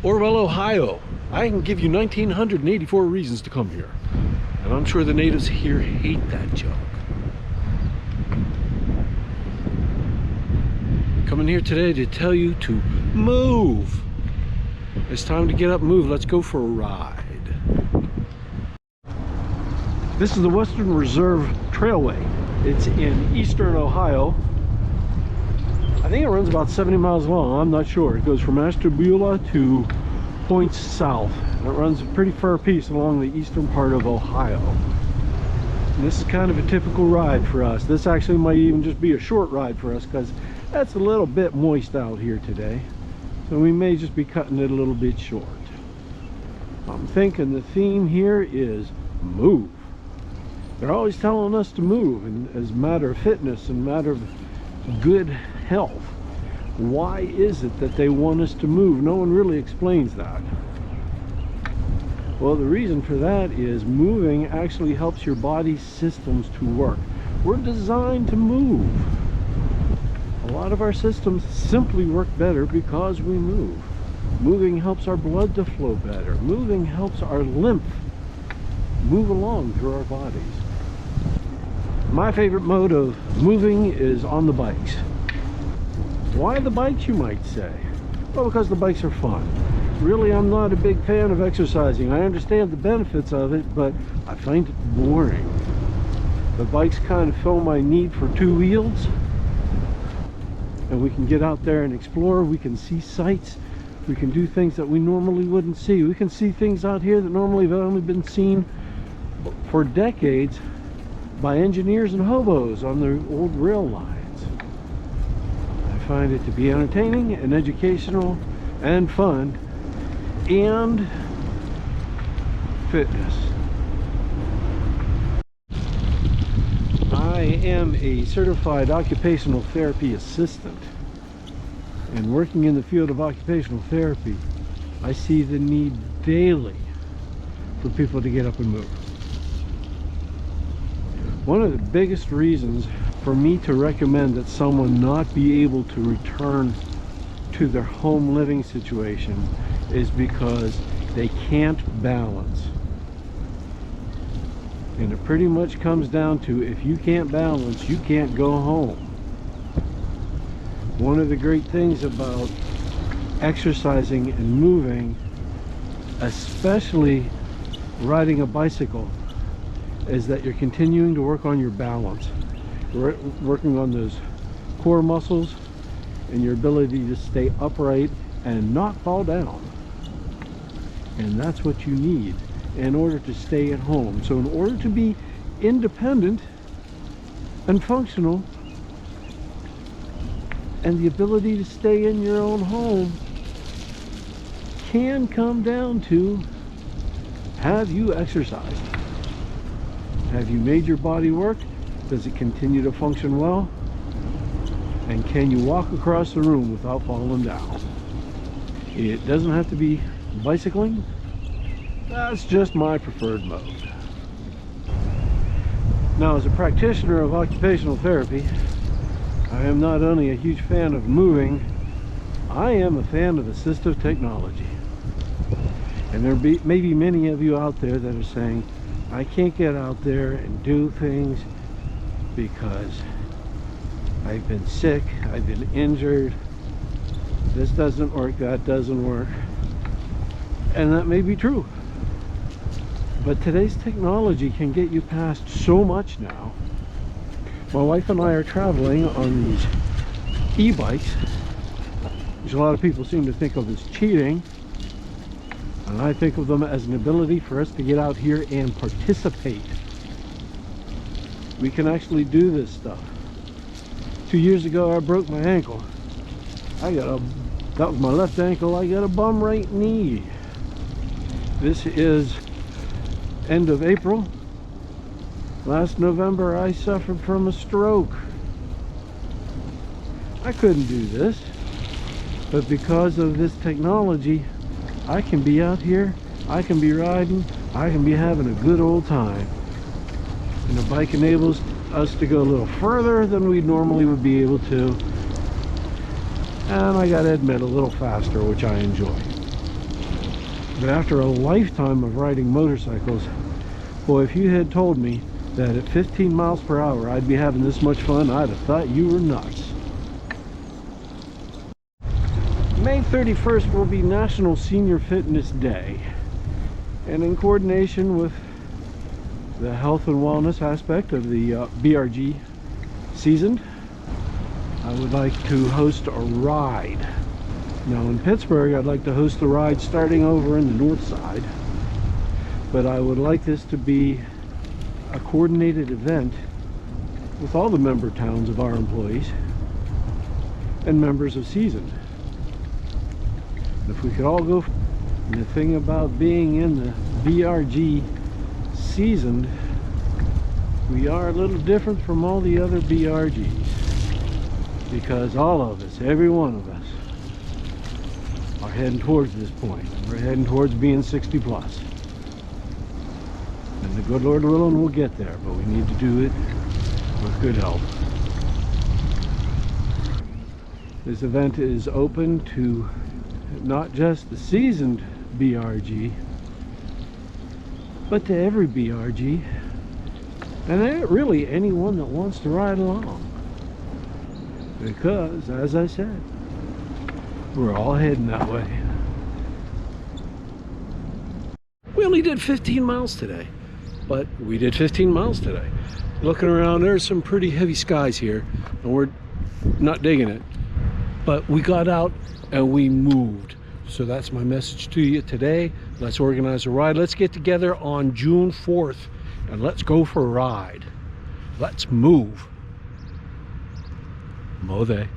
Orwell, Ohio. I can give you 1,984 reasons to come here. And I'm sure the natives here hate that junk. Coming here today to tell you to move. It's time to get up and move. Let's go for a ride. This is the Western Reserve Trailway. It's in eastern Ohio. I think it runs about 70 miles long. I'm not sure. It goes from Ashtabula to points south. And it runs a pretty fair piece along the eastern part of Ohio. And this is kind of a typical ride for us. This actually might even just be a short ride for us because that's a little bit moist out here today. So we may just be cutting it a little bit short. I'm thinking the theme here is move. They're always telling us to move, and as a matter of fitness and matter of good health. Why is it that they want us to move? No one really explains that. Well, the reason for that is moving actually helps your body's systems to work. We're designed to move. A lot of our systems simply work better because we move. Moving helps our blood to flow better. Moving helps our lymph move along through our bodies. My favorite mode of moving is on the bikes. Why the bikes, you might say? Well, because the bikes are fun. Really, I'm not a big fan of exercising. I understand the benefits of it, but I find it boring. The bikes kind of fill my need for two wheels. And we can get out there and explore. We can see sights. We can do things that we normally wouldn't see. We can see things out here that normally have only been seen for decades by engineers and hobos on their old rail lines. I find it to be entertaining and educational and fun and fitness. I am a certified occupational therapy assistant, and working in the field of occupational therapy, I see the need daily for people to get up and move. One of the biggest reasons for me to recommend that someone not be able to return to their home living situation is because they can't balance. And it pretty much comes down to, if you can't balance, you can't go home. One of the great things about exercising and moving, especially riding a bicycle, is that you're continuing to work on your balance. You're working on those core muscles and your ability to stay upright and not fall down. And that's what you need in order to stay at home. So in order to be independent and functional, and the ability to stay in your own home can come down to, have you exercised? Have you made your body work? Does it continue to function well? And can you walk across the room without falling down? It doesn't have to be bicycling. That's just my preferred mode. Now, as a practitioner of occupational therapy, I am not only a huge fan of moving, I am a fan of assistive technology. And there may be many of you out there that are saying, I can't get out there and do things because I've been sick, I've been injured, this doesn't work, that doesn't work. And that may be true. But today's technology can get you past so much now. My wife and I are traveling on these e-bikes, which a lot of people seem to think of as cheating. And I think of them as an ability for us to get out here and participate. We can actually do this stuff. 2 years ago, I broke my ankle. That was my left ankle. I got a bum right knee. This is end of April. Last November, I suffered from a stroke. I couldn't do this, but because of this technology, I can be out here, I can be riding, I can be having a good old time. And the bike enables us to go a little further than we normally would be able to. And I gotta admit, a little faster, which I enjoy. But after a lifetime of riding motorcycles, boy, if you had told me that at 15 miles per hour I'd be having this much fun, I'd have thought you were nuts. May 31st will be National Senior Fitness Day, and in coordination with the health and wellness aspect of the BRG season, I would like to host a ride. Now in Pittsburgh, I'd like to host the ride starting over in the north side, but I would like this to be a coordinated event with all the member towns of our employees and members of Seasoned. If we could all go, and the thing about being in the BRG Seasoned, we are a little different from all the other BRGs, because all of us, every one of us, are heading towards this point. We're heading towards being 60 plus. And the good Lord willing, we'll get there, but we need to do it with good help. This event is open to not just the seasoned BRG, but to every BRG, and really anyone that wants to ride along. Because, as I said, we're all heading that way. We only did 15 miles today, but we did 15 miles today. Looking around, there's some pretty heavy skies here, and we're not digging it. But we got out and we moved. So that's my message to you today. Let's organize a ride. Let's get together on June 4th and let's go for a ride. Let's move. Move.